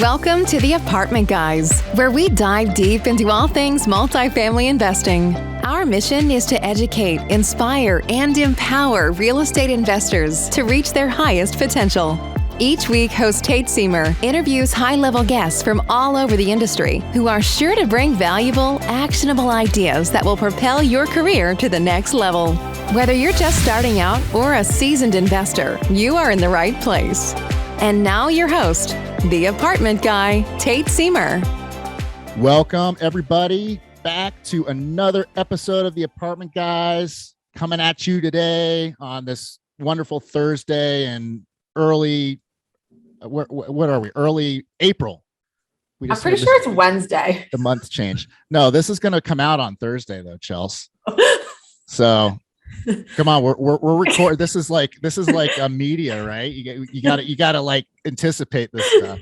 Welcome to the Apartment Guys, where we dive deep into all things multifamily investing. Our mission is to educate, inspire, and empower real estate investors to reach their highest potential. Each week, host Tate Seamer interviews high-level guests from all over the industry who are sure to bring valuable, actionable ideas that will propel your career to the next level. Whether you're just starting out or a seasoned investor, you are in the right place. And now your host, the Apartment Guy, Tate Seamer. Welcome, everybody, back to another episode of the Apartment Guys, coming at you today on this wonderful Thursday and early, what are we? Early April. I'm pretty sure it's Wednesday. The month changed. No, this is going to come out on Thursday, though, Chelsea. So come on, we're recording. This is like a media, right? You got to like anticipate this stuff.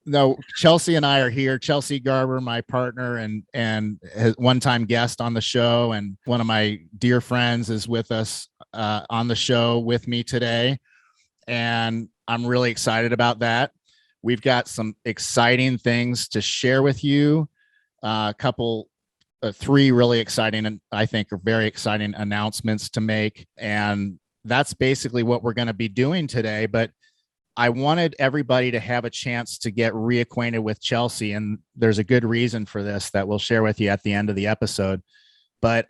No, Chelsea and I are here. Chelsea Garber, my partner and one-time guest on the show, and one of my dear friends is with us on the show with me today, and I'm really excited about that. We've got some exciting things to share with you. Three really exciting and I think are very exciting announcements to make. And that's basically what we're going to be doing today. But I wanted everybody to have a chance to get reacquainted with Chelsea. And there's a good reason for this that we'll share with you at the end of the episode. But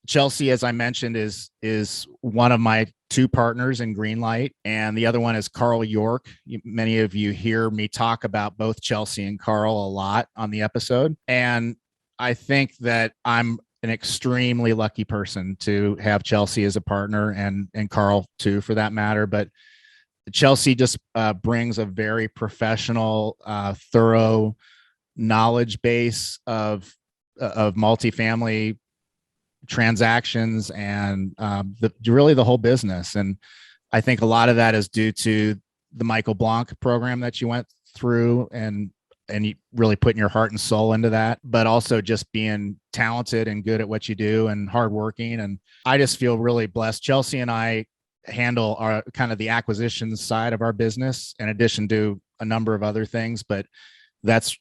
Chelsea, as I mentioned, is one of my two partners in GREENLIGHT, and the other one is Carl York. Many of you hear me talk about both Chelsea and Carl a lot on the episode. And I think that I'm an extremely lucky person to have Chelsea as a partner and Carl too, for that matter. But Chelsea just brings a very professional, thorough knowledge base of multifamily transactions and really the whole business. And I think a lot of that is due to the Michael Blanc program that you went through and you really putting your heart and soul into that, but also just being talented and good at what you do and hardworking. And I just feel really blessed. Chelsea and I handle our kind of the acquisitions side of our business in addition to a number of other things, but that's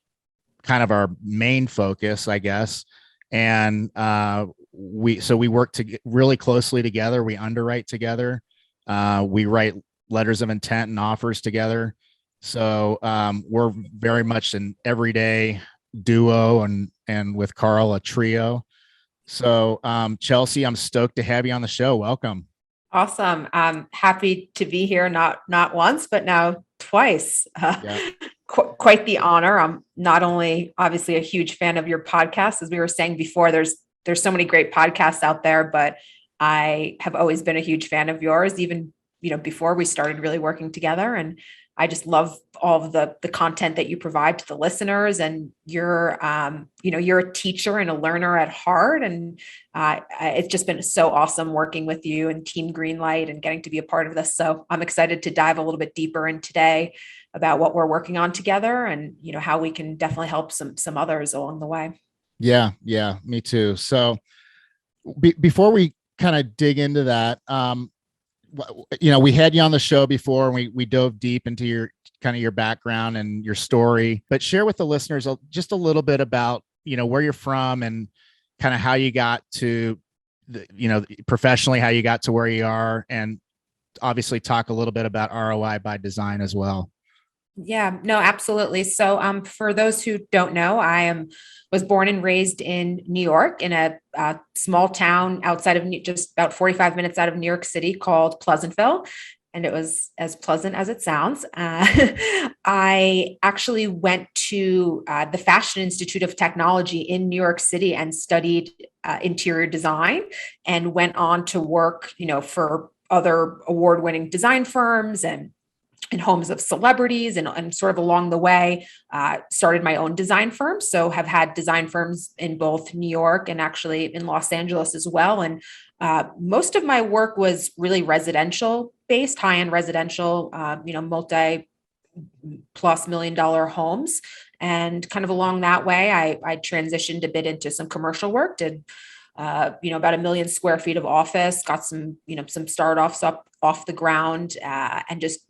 kind of our main focus, I guess. And we work really closely together. We underwrite together. We write letters of intent and offers together. So we're very much an everyday duo and with Carl, a trio. So Chelsea, I'm stoked to have you on the show. Welcome. Awesome. I'm happy to be here. Not once, but now twice. Quite the honor. I'm not only obviously a huge fan of your podcast, as we were saying before, there's so many great podcasts out there, but I have always been a huge fan of yours, even, before we started really working together. And I just love all of the content that you provide to the listeners, and you're a teacher and a learner at heart. And it's just been so awesome working with you and Team GREENLIGHT and getting to be a part of this. So I'm excited to dive a little bit deeper in today about what we're working on together and, how we can definitely help some others along the way. Yeah, me too. So before we kind of dig into that, we had you on the show before and we dove deep into your background and your story, but share with the listeners just a little bit about, where you're from and kind of how you got to professionally, how you got to where you are, and obviously talk a little bit about ROI by design as well. Yeah, no, absolutely. So for those who don't know, was born and raised in New York in a small town outside of just about 45 minutes out of New York City called Pleasantville. And it was as pleasant as it sounds. I actually went to the Fashion Institute of Technology in New York City and studied interior design, and went on to work, for other award-winning design firms and in homes of celebrities, and sort of along the way, started my own design firm. So have had design firms in both New York and actually in Los Angeles as well. And most of my work was really residential based, high-end residential, multi-plus million-dollar homes. And kind of along that way, I transitioned a bit into some commercial work, did about 1 million square feet of office, got some, some start-offs up off the ground, and just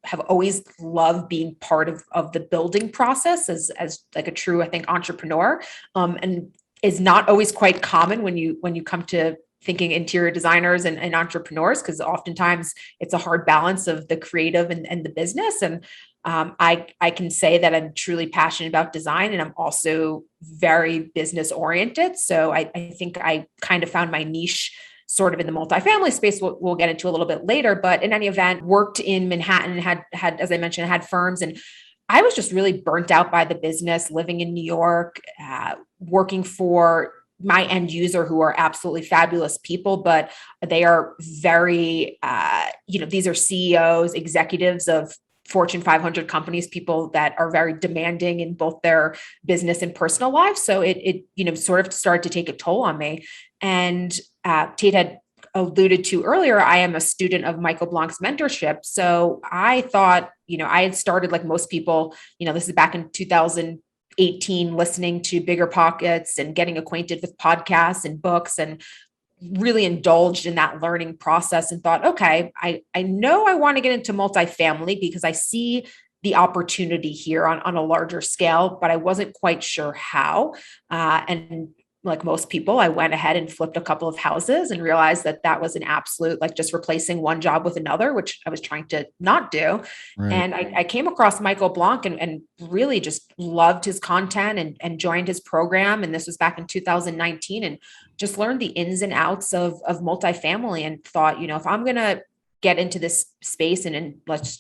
have always loved being part of the building process as like a true, I think, entrepreneur. And is not always quite common when you come to thinking interior designers and entrepreneurs, because oftentimes it's a hard balance of the creative and the business. And I can say that I'm truly passionate about design, and I'm also very business oriented. So I think I kind of found my niche sort of in the multifamily space. We'll get into a little bit later, but in any event, worked in Manhattan, had, as I mentioned, had firms, and I was just really burnt out by the business, living in New York, working for my end user, who are absolutely fabulous people, but they are very, these are CEOs, executives of Fortune 500 companies, people that are very demanding in both their business and personal lives. So it sort of started to take a toll on me. And Tate had alluded to earlier, I am a student of Michael Blanc's mentorship. So I thought, I had started like most people, this is back in 2018, listening to Bigger Pockets and getting acquainted with podcasts and books, and really indulged in that learning process and thought, okay, I know I want to get into multifamily because I see the opportunity here on a larger scale, but I wasn't quite sure how. And like most people, I went ahead and flipped a couple of houses and realized that was an absolute, like, just replacing one job with another, which I was trying to not do. Right. And I came across Michael Blanc and really just loved his content and joined his program. And this was back in 2019, and just learned the ins and outs of multifamily, and thought, if I'm going to get into this space and let's,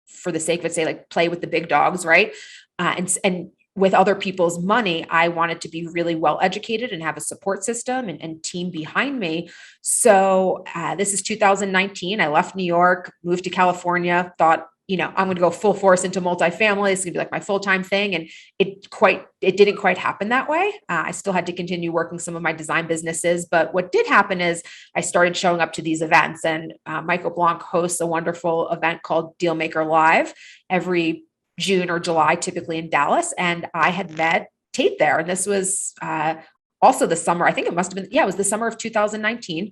for the sake of it, say, like, play with the big dogs, right? And with other people's money, I wanted to be really well educated and have a support system and team behind me. So this is 2019. I left New York, moved to California, thought, I'm going to go full force into multifamily. It's going to be like my full-time thing. And it didn't quite happen that way. I still had to continue working some of my design businesses. But what did happen is I started showing up to these events, and Michael Blanc hosts a wonderful event called Dealmaker Live every June or July, typically in Dallas. And I had met Tate there. And this was also the summer, I think it must have been, it was the summer of 2019.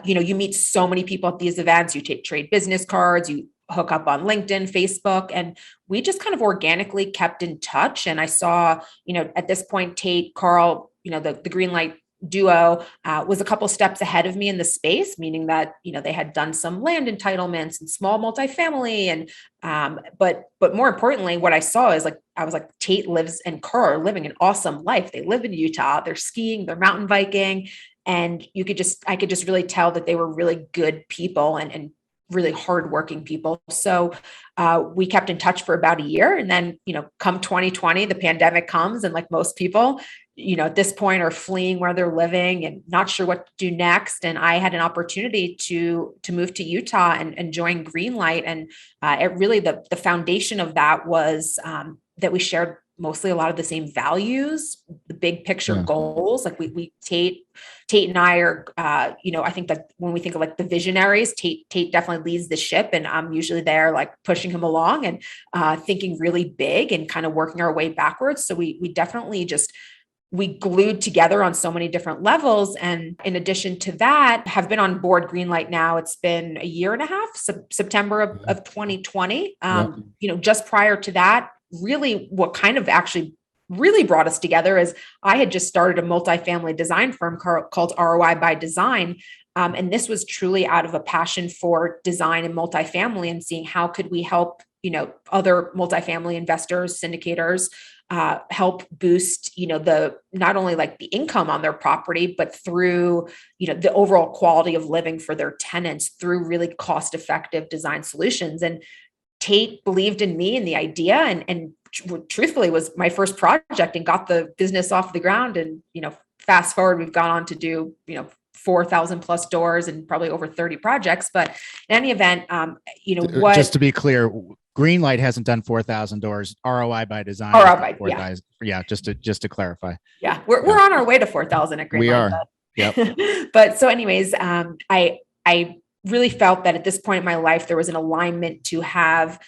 You meet so many people at these events, you trade business cards, you hook up on LinkedIn, Facebook, and we just kind of organically kept in touch. And I saw, at this point, Tate, Carl, the GREENLIGht duo was a couple steps ahead of me in the space, meaning that, they had done some land entitlements and small multifamily. And, but more importantly, what I saw is I was like, Tate lives and Carl are living an awesome life. They live in Utah, they're skiing, they're mountain biking. And I could just really tell that they were really good people and really hardworking people. So we kept in touch for about a year. And then, come 2020, the pandemic comes, and like most people, at this point are fleeing where they're living and not sure what to do next. And I had an opportunity to move to Utah and join GREENLIGHT. And it really, the foundation of that was that we shared mostly a lot of the same values, the big picture goals. Like Tate and I are, I think that when we think of like the visionaries, Tate definitely leads the ship, and I'm usually there like pushing him along and thinking really big and kind of working our way backwards. So we definitely we glued together on so many different levels. And in addition to that, have been on board GREENLIGHT now. It's been a year and a half, September of 2020. Just prior to that, really what kind of actually really brought us together is I had just started a multifamily design firm called ROI by Design. And this was truly out of a passion for design and multifamily, and seeing how could we help, other multifamily investors, syndicators, help boost, not only like the income on their property, but through, the overall quality of living for their tenants through really cost-effective design solutions. And Tate believed in me and the idea, and truthfully was my first project and got the business off the ground. And, fast forward, we've gone on to do, 4,000 plus doors and probably over 30 projects. But in any event, just to be clear, GREENLIGHT hasn't done 4,000 doors. ROI by Design. Just to clarify. Yeah, we're on our way to 4,000 at GREENLIGHT. We are. Yep. But so, anyways, I really felt that at this point in my life there was an alignment to have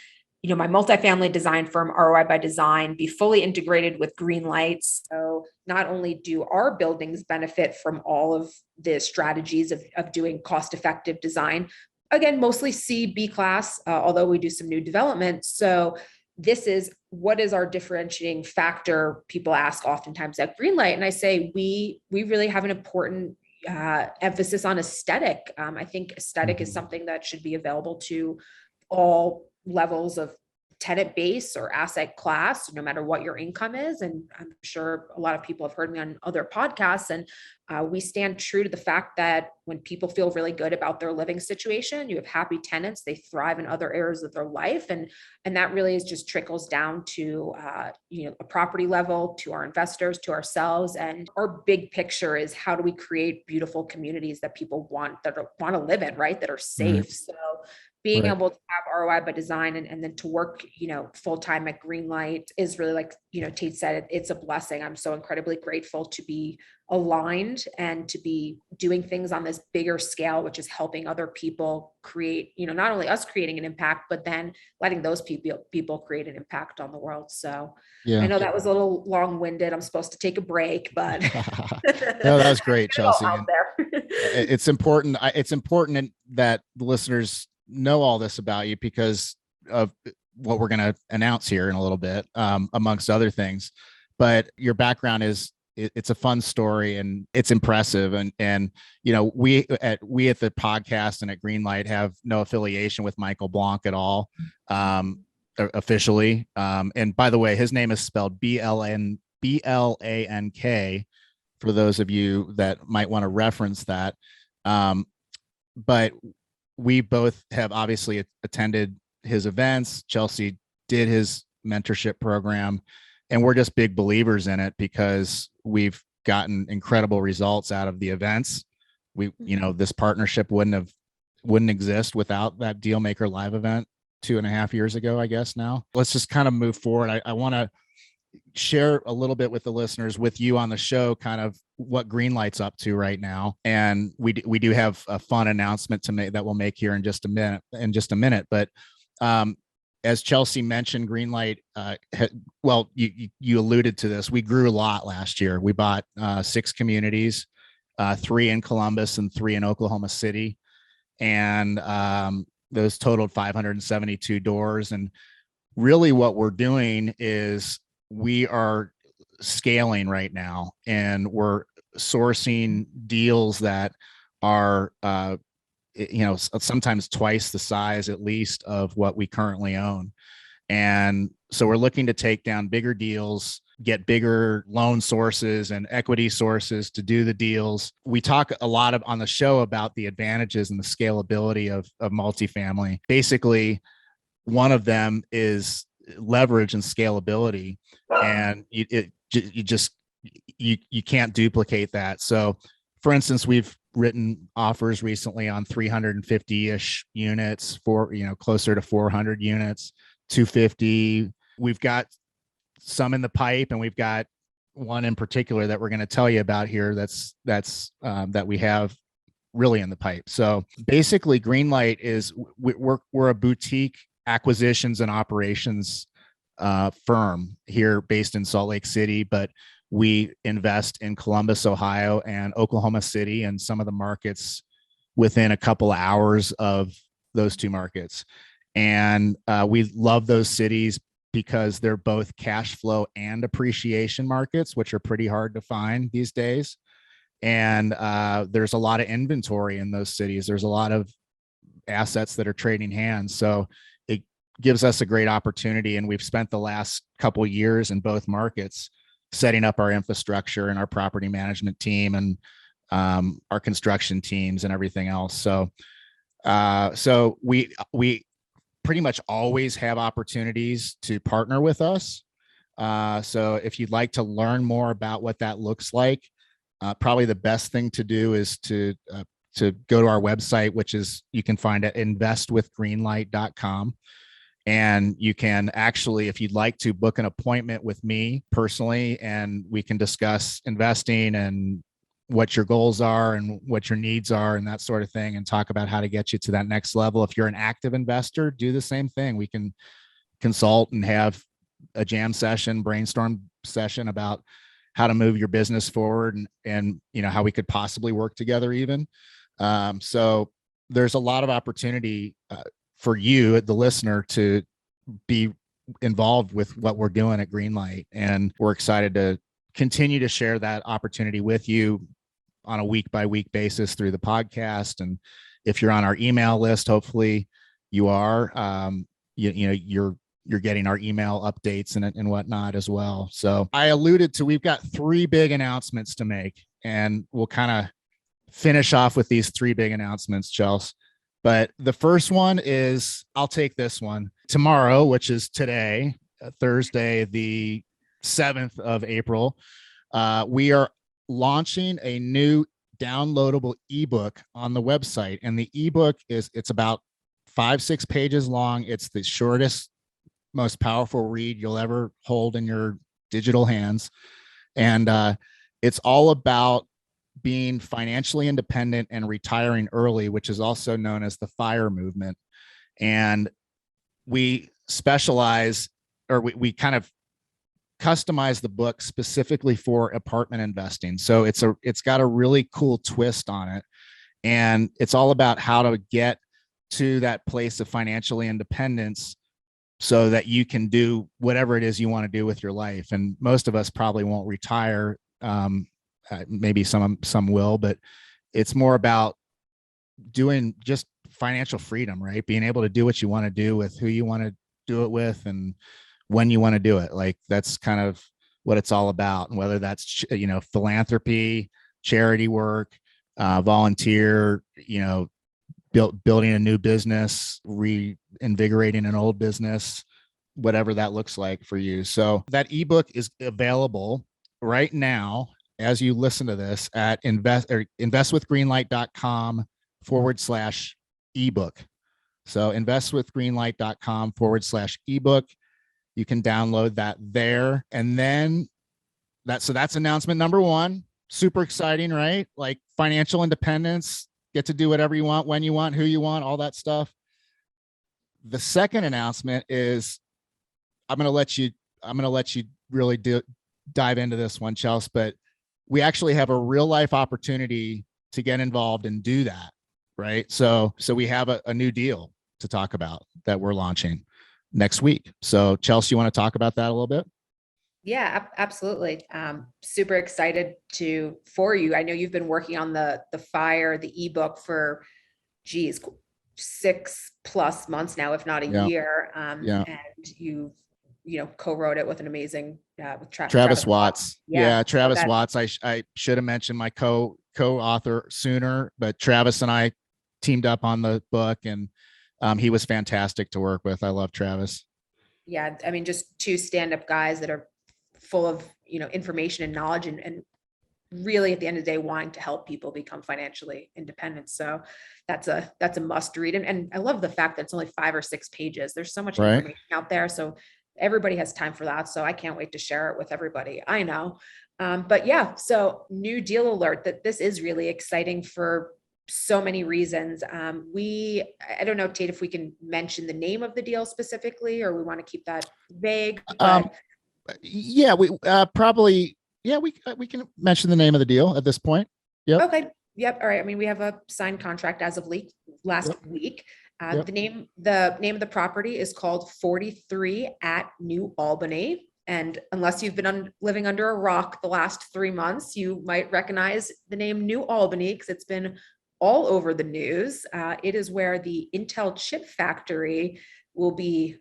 my multifamily design firm, ROI by Design, be fully integrated with GREENLIGHT. So not only do our buildings benefit from all of the strategies of doing cost-effective design, again, mostly C, B class, although we do some new development. So this is what is our differentiating factor? People ask oftentimes at GREENLIGHT, and I say we really have an important emphasis on aesthetic. I think aesthetic is something that should be available to all levels of tenant base or asset class, no matter what your income is. And I'm sure a lot of people have heard me on other podcasts, and we stand true to the fact that when people feel really good about their living situation, you have happy tenants, they thrive in other areas of their life. And that really is just trickles down to, a property level, to our investors, to ourselves. And our big picture is, how do we create beautiful communities that people want to live in, right? That are safe. Right. So being Right. able to have ROI by Design and then to work, full-time at GREENLIGHT is really, like, Tate said, it's a blessing. I'm so incredibly grateful to be aligned and to be doing things on this bigger scale, which is helping other people create, not only us creating an impact, but then letting those people create an impact on the world. So Yeah. I know that was a little long-winded. I'm supposed to take a break, but No, that was great, Chelsea. out there. It's important. It's important that the listeners know all this about you because of what we're going to announce here in a little bit, amongst other things. But your background it's a fun story and it's impressive. And we at the podcast and at GREENLIGHT have no affiliation with Michael Blanc at all, officially. And by the way, his name is spelled BLANK, for those of you that might want to reference that. But we both have obviously attended his events. Chelsea did his mentorship program, and we're just big believers in it because we've gotten incredible results out of the events. This partnership wouldn't exist without that Dealmaker Live event 2.5 years ago, I guess. Now let's just kind of move forward. I want to share a little bit with the listeners, with you on the show, kind of what GREENLIGHT's up to right now. And we do have a fun announcement to make that we'll make here in just a minute. But as Chelsea mentioned, GREENLIGHT, you alluded to this. We grew a lot last year. We bought 6 communities, 3 in Columbus and 3 in Oklahoma City. And those totaled 572 doors. And really what we're doing is we are scaling right now, and we're sourcing deals that are, sometimes twice the size, at least, of what we currently own. And so we're looking to take down bigger deals, get bigger loan sources and equity sources to do the deals. We talk a lot on the show about the advantages and the scalability of multifamily. Basically, one of them is leverage and scalability, and you can't duplicate that. So, for instance, we've written offers recently on 350-ish units, for closer to 400 units, 250. We've got some in the pipe, and we've got one in particular that we're going to tell you about here. That we have really in the pipe. So basically, GREENLIGHT is we're a boutique acquisitions and operations firm here based in Salt Lake City, but we invest in Columbus, Ohio, and Oklahoma City, and some of the markets within a couple of hours of those 2 markets. And we love those cities because they're both cash flow and appreciation markets, which are pretty hard to find these days. And there's a lot of inventory in those cities. There's a lot of assets that are trading hands. So it gives us a great opportunity. And we've spent the last couple of years in both markets setting up our infrastructure and our property management team and our construction teams and everything else. So we pretty much always have opportunities to partner with us. So if you'd like to learn more about what that looks like, probably the best thing to do is to go to our website, which is, you can find at investwithgreenlight.com. And you can actually, if you'd like to, book an appointment with me personally, and we can discuss investing and what your goals are and what your needs are and that sort of thing, and talk about how to get you to that next level. If you're an active investor, do the same thing. We can consult and have a jam session, brainstorm session about how to move your business forward and how we could possibly work together even. So there's a lot of opportunity for you, the listener, to be involved with what we're doing at Greenlight. And we're excited to continue to share that opportunity with you on a week by week basis through the podcast. And if you're on our email list, hopefully you are, you're getting our email updates and whatnot as well. So I alluded to, we've got 3 big announcements to make, and we'll kind of finish off with these 3 big announcements, Chelsea. But the first one is, I'll take this one. Tomorrow, which is today, Thursday, the 7th of April, we are launching a new downloadable ebook on the website. And the ebook it's about 5-6 pages long. It's the shortest, most powerful read you'll ever hold in your digital hands. And it's all about being financially independent and retiring early, which is also known as the FIRE movement. And we specialize, or we kind of customize the book specifically for apartment investing. So it's got a really cool twist on it. And it's all about how to get to that place of financial independence so that you can do whatever it is you want to do with your life. And most of us probably won't retire. Maybe some will, but it's more about doing just financial freedom, right? Being able to do what you want to do with who you want to do it with and when you want to do it. Like, that's kind of what it's all about. And whether that's, philanthropy, charity work, volunteer, building a new business, reinvigorating an old business, whatever that looks like for you. So that ebook is available right now as you listen to this at investwithgreenlight.com/ebook. So investwithgreenlight.com/ebook. You can download that there. And then that's announcement number 1. Super exciting, right? Like, financial independence, get to do whatever you want, when you want, who you want, all that stuff. The second announcement is, I'm going to let you really dive into this one, Chelsea, but we actually have a real life opportunity to get involved and do that, right? So we have a new deal to talk about that we're launching next week. So Chelsea, you want to talk about that a little bit? Yeah, absolutely. Super excited for you. I know you've been working on the FIRE, the ebook for 6+ months now, if not a year. And you co-wrote it with an amazing with Travis Watts. Travis Watts. I should have mentioned my co-author sooner, but Travis and I teamed up on the book, and he was fantastic to work with. I love Travis. Yeah, I mean, just 2 stand-up guys that are full of information and knowledge, and really at the end of the day wanting to help people become financially independent. So that's a must read. And I love the fact that it's only 5 or 6 pages. There's so much information out there. So everybody has time for that. So I can't wait to share it with everybody I know. But yeah, so new deal alert, that this is really exciting for so many reasons. I don't know, Tate, if we can mention the name of the deal specifically, or we want to keep that vague. We probably, we can mention the name of the deal at this point. Yep. Okay. Yep. All right. I mean, we have a signed contract as of last week. The name of the property is called 43 at New Albany. And unless you've been living under a rock the last 3 months, you might recognize the name New Albany because it's been all over the news. It is where the Intel chip factory will be,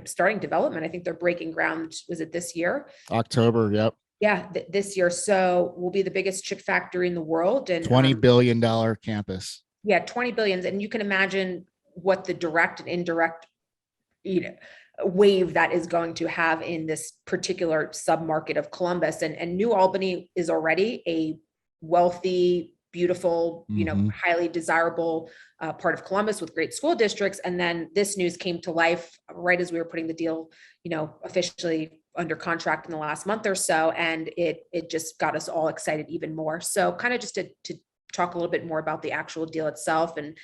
starting development. I think they're breaking ground. Was it this year? October. Yep. Yeah, this year. So we'll be the biggest chip factory in the world, and $20 billion campus. Yeah, 20 billions. And you can imagine what the direct and indirect, wave that is going to have in this particular submarket of Columbus. And New Albany is already a wealthy, beautiful, highly desirable part of Columbus with great school districts. And then this news came to life right as we were putting the deal, officially under contract in the last month or so. And it just got us all excited even more. So kind of just to talk a little bit more about the actual deal itself. And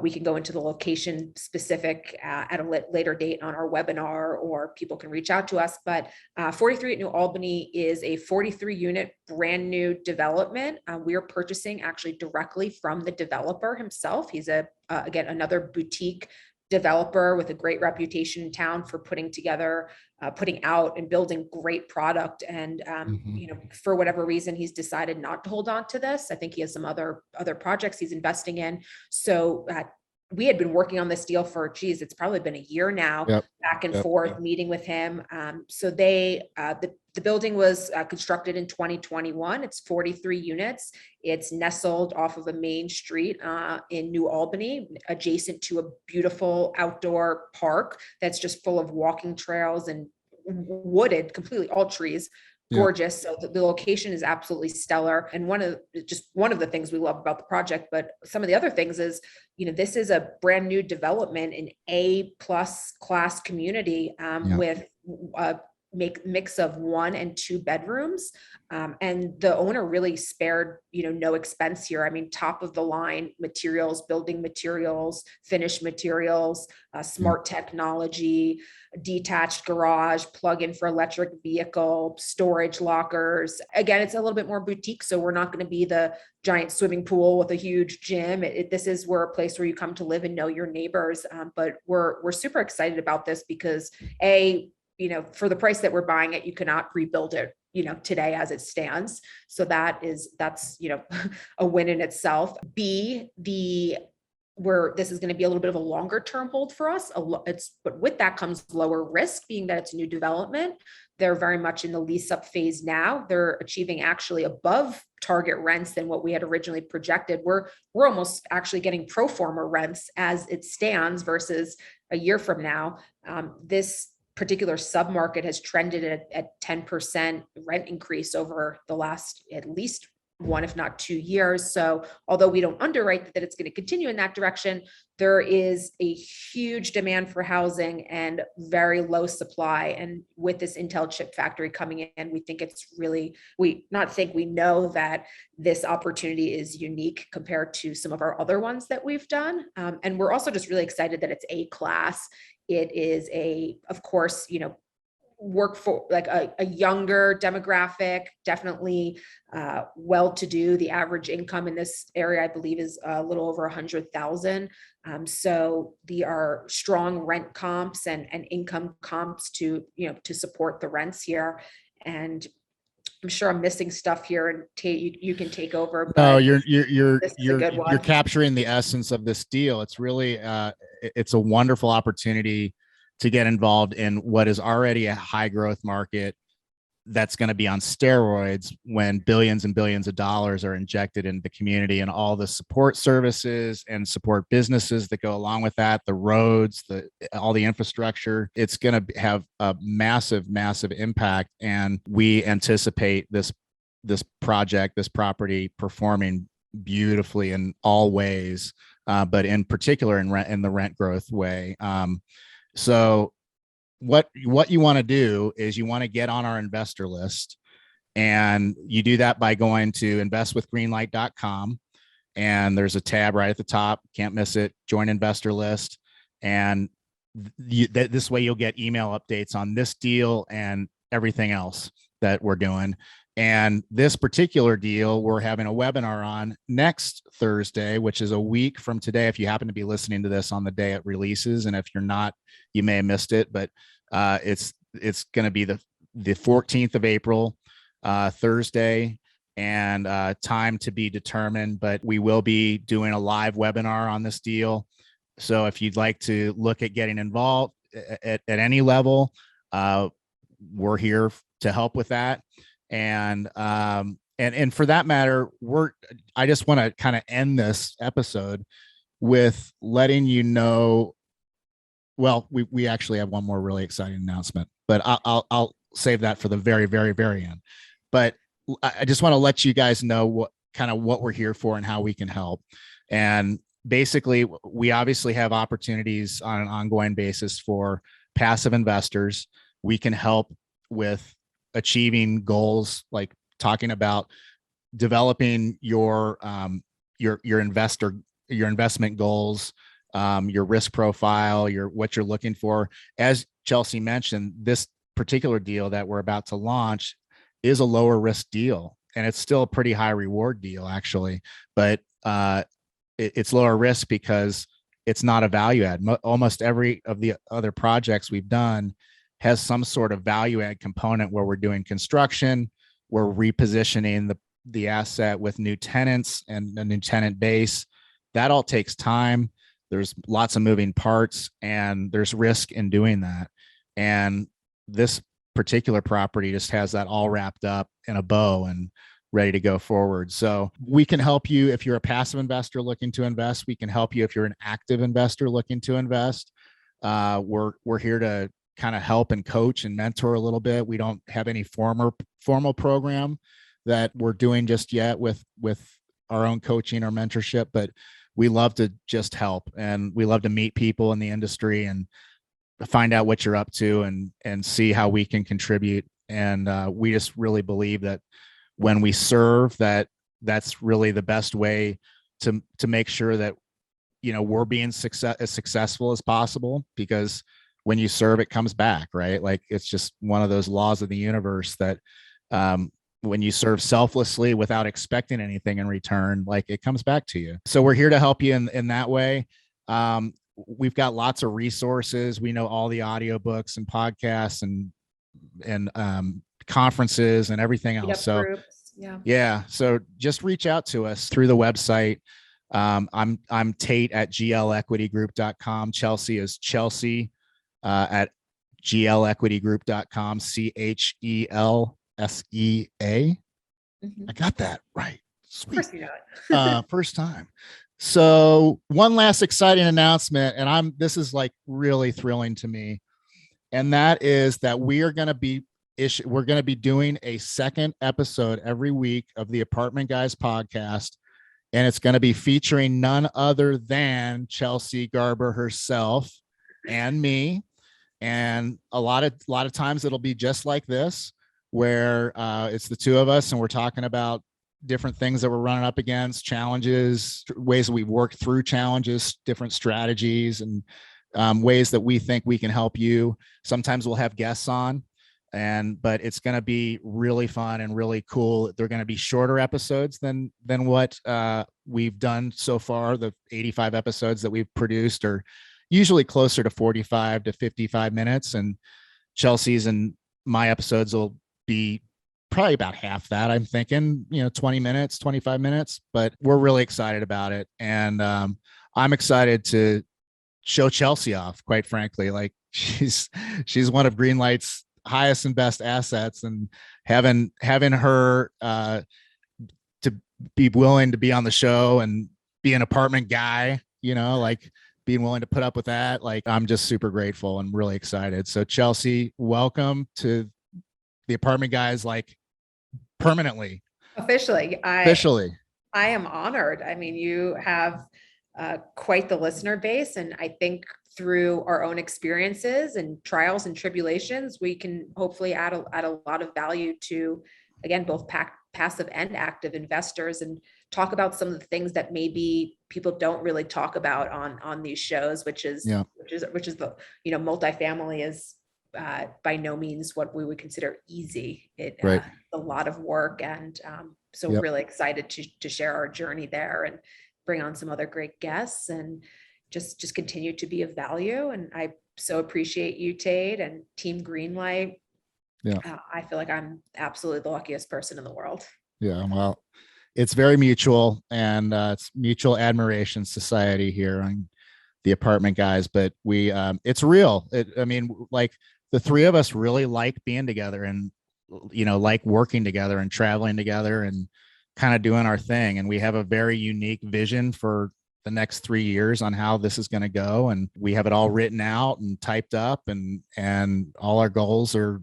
We can go into the location specific at a later date on our webinar, or people can reach out to us. But 43 at New Albany is a 43 unit brand new development. We are purchasing actually directly from the developer himself. He's again, another boutique developer with a great reputation in town for putting out and building great product. And for whatever reason, he's decided not to hold on to this. I think he has some other projects he's investing in. So we had been working on this deal for, it's probably been a year now, back and forth, meeting with him. So the building was constructed in 2021. It's 43 units. It's nestled off of a main street in New Albany, adjacent to a beautiful outdoor park that's just full of walking trails and wooded, completely all trees. Gorgeous. So the location is absolutely stellar. And one of the things we love about the project, but some of the other things is, this is a brand new development in A+ class community with a mix of 1 and 2 bedrooms. And the owner really spared, no expense here. I mean, top of the line materials, building materials, finished materials, smart technology, detached garage, plug-in for electric vehicle, storage lockers. Again, it's a little bit more boutique, so we're not going to be the giant swimming pool with a huge gym. This is a place where you come to live and know your neighbors. But we're super excited about this because for the price that we're buying it, you cannot rebuild it, today as it stands. So that's a win in itself. B, this is going to be a little bit of a longer term hold for us. But with that comes lower risk, being that it's a new development. They're very much in the lease up phase now. They're achieving actually above target rents than what we had originally projected. We're almost actually getting pro forma rents as it stands versus a year from now. This particular submarket has trended at 10% rent increase over the last at least 1, if not 2 years. So although we don't underwrite that it's going to continue in that direction, there is a huge demand for housing and very low supply. And with this Intel chip factory coming in, we think we know that this opportunity is unique compared to some of our other ones that we've done. And we're also just really excited that it's A class. It is of course, work for like a younger demographic, definitely well-to-do. The average income in this area, I believe, is a little over 100,000. So there are strong rent comps and income comps to support the rents here. And I'm sure I'm missing stuff here, and you can take over. But no, you're capturing the essence of this deal. It's really it's a wonderful opportunity to get involved in what is already a high growth market that's going to be on steroids when billions and billions of dollars are injected into the community, and all the support services and support businesses that go along with that, the roads, all the infrastructure. It's going to have a massive impact. And we anticipate this property performing beautifully in all ways, but in particular in the rent growth way. So what you want to do is you want to get on our investor list, and you do that by going to investwithgreenlight.com, and there's a tab right at the top. Can't miss it. Join investor list. And this way you'll get email updates on this deal and everything else that we're doing. And this particular deal, we're having a webinar on next Thursday, which is a week from today. If you happen to be listening to this on the day it releases, and if you're not, you may have missed it, but it's going to be the 14th of April, Thursday, and time to be determined. But we will be doing a live webinar on this deal. So if you'd like to look at getting involved at any level, we're here to help with that. And for that matter, I just want to kind of end this episode with letting you know, well, we actually have one more really exciting announcement, but I'll save that for the very, very, very end. But I just want to let you guys know what we're here for and how we can help. And basically, we obviously have opportunities on an ongoing basis for passive investors. We can help with achieving goals, like talking about developing your investor your investment goals, your risk profile, what you're looking for. As Chelsea mentioned, this particular deal that we're about to launch is a lower risk deal, and it's still a pretty high reward deal actually, but it's lower risk because it's not a value add. Almost every of the other projects we've done has some sort of value add component where we're doing construction, we're repositioning the asset with new tenants and a new tenant base. That all takes time. There's lots of moving parts and there's risk in doing that. And this particular property just has that all wrapped up in a bow and ready to go forward. So we can help you if you're a passive investor looking to invest. We can help you if you're an active investor looking to invest. We're here to kind of help and coach and mentor a little bit. We don't have any formal program that we're doing just yet with our own coaching or mentorship, but we love to just help, and we love to meet people in the industry and find out what you're up to and see how we can contribute. And we just really believe that when we serve, that's really the best way to make sure that, you know, we're being as successful as possible, because when you serve, it comes back, right? Like, it's just one of those laws of the universe that when you serve selflessly without expecting anything in return, like, it comes back to you. So we're here to help you in that way. We've got lots of resources. We know all the audiobooks and podcasts and conferences and everything else. So yeah. So just reach out to us through the website. I'm Tate at glequitygroup.com. Chelsea is Chelsea at glequitygroup.com. CHELSEA. I got that right. Sweet. Of course you know it. First time. So one last exciting announcement, and this is like really thrilling to me, and that is that we're going to be doing a second episode every week of the Apartment Guys podcast, and it's going to be featuring none other than Chelsea Garber herself and me. And a lot of times it'll be just like this, where it's the two of us and we're talking about different things that we're running up against, challenges, ways that we've worked through challenges, different strategies, and ways that we think we can help you. Sometimes we'll have guests on, but it's going to be really fun and really cool. They're going to be shorter episodes than what we've done so far. The 85 episodes that we've produced are usually closer to 45 to 55 minutes, and Chelsea's and my episodes will be probably about half that. I'm thinking, 20 minutes, 25 minutes, but we're really excited about it. And I'm excited to show Chelsea off, quite frankly. Like, she's one of Greenlight's highest and best assets, and having her to be willing to be on the show and be an apartment guy, like, being willing to put up with that. Like, I'm just super grateful and really excited. So Chelsea, welcome to the Apartment Guys, like, permanently. Officially. I am honored. I mean, you have quite the listener base, and I think through our own experiences and trials and tribulations, we can hopefully add a lot of value to, again, both passive and active investors, and talk about some of the things that maybe people don't really talk about on these shows, which is the, multifamily is by no means what we would consider easy. It right. A lot of work, and so really excited to share our journey there and bring on some other great guests and just continue to be of value. And I so appreciate you, Tate, and Team Greenlight. I feel like I'm absolutely the luckiest person in the world. Yeah, well, it's very mutual, and it's mutual admiration society here on the Apartment Guys. But it's real. Like, the three of us really like being together, and like working together and traveling together and kind of doing our thing. And we have a very unique vision for the next 3 years on how this is going to go, and we have it all written out and typed up, and all our goals are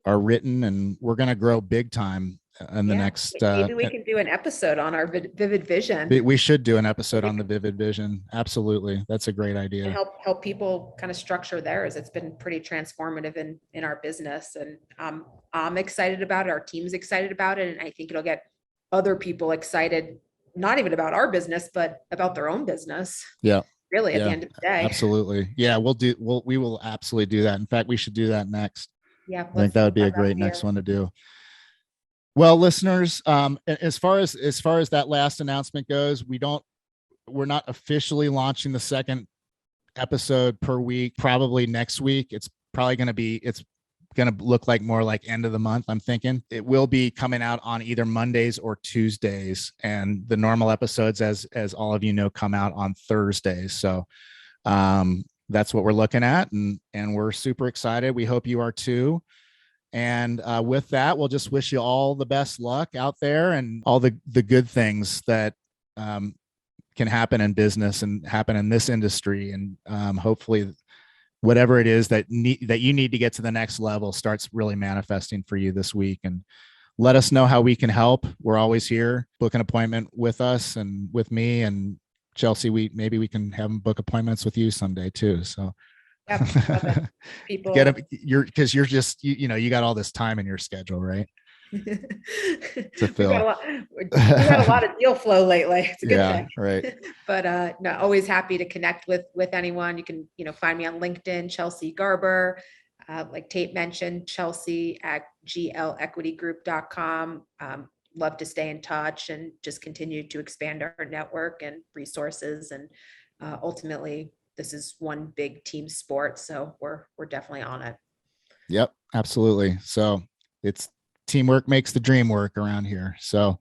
written, and we're going to grow big time in the next. Maybe we can do an episode on our vivid vision. We should do an episode on the vivid vision. Absolutely, that's a great idea. And help people kind of structure theirs. It's been pretty transformative in our business, and I'm excited about it. Our team's excited about it, and I think it'll get other people excited not even about our business, but about their own business. Yeah. Really, at the end of the day. Absolutely. Yeah, we will absolutely do that. In fact, we should do that next. Yeah. I think that would be a great next one to do. Well, listeners, as far as that last announcement goes, we're not officially launching the second episode per week. Probably next week. It's going to look like more like end of the month. I'm thinking it will be coming out on either Mondays or Tuesdays, and the normal episodes, as all of you know, come out on Thursdays. So that's what we're looking at, and we're super excited. We hope you are too. And with that, we'll just wish you all the best luck out there and all the good things that can happen in business and happen in this industry. And hopefully whatever it is that you need to get to the next level starts really manifesting for you this week. And let us know how we can help. We're always here. Book an appointment with us and with me and Chelsea. Maybe we can have them book appointments with you someday too. So people because you're just, you got all this time in your schedule, right? To fill. We got a lot of deal flow lately. It's a good thing. Right. But no, always happy to connect with anyone. You can, find me on LinkedIn, Chelsea Garber. Like Tate mentioned, Chelsea at glequitygroup.com. Love to stay in touch and just continue to expand our network and resources. And ultimately, this is one big team sport. So we're definitely on it. Yep, absolutely. So it's teamwork makes the dream work around here. So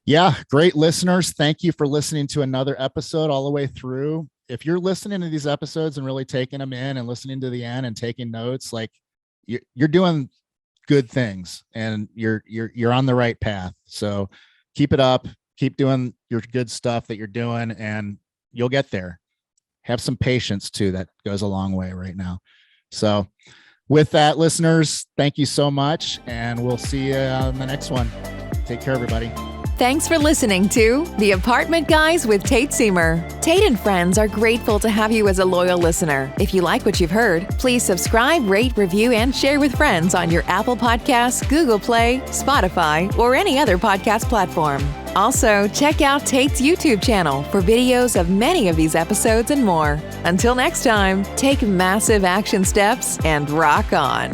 yeah, great listeners. Thank you for listening to another episode all the way through. If you're listening to these episodes and really taking them in and listening to the end and taking notes, like you're doing good things and you're on the right path. So keep it up, keep doing your good stuff that you're doing, and you'll get there. Have some patience too. That goes a long way right now. So with that, listeners, thank you so much, and we'll see you on the next one. Take care, everybody. Thanks for listening to The Apartment Guys with Tate Seamer. Tate and friends are grateful to have you as a loyal listener. If you like what you've heard, please subscribe, rate, review, and share with friends on your Apple Podcasts, Google Play, Spotify, or any other podcast platform. Also, check out Tate's YouTube channel for videos of many of these episodes and more. Until next time, take massive action steps and rock on.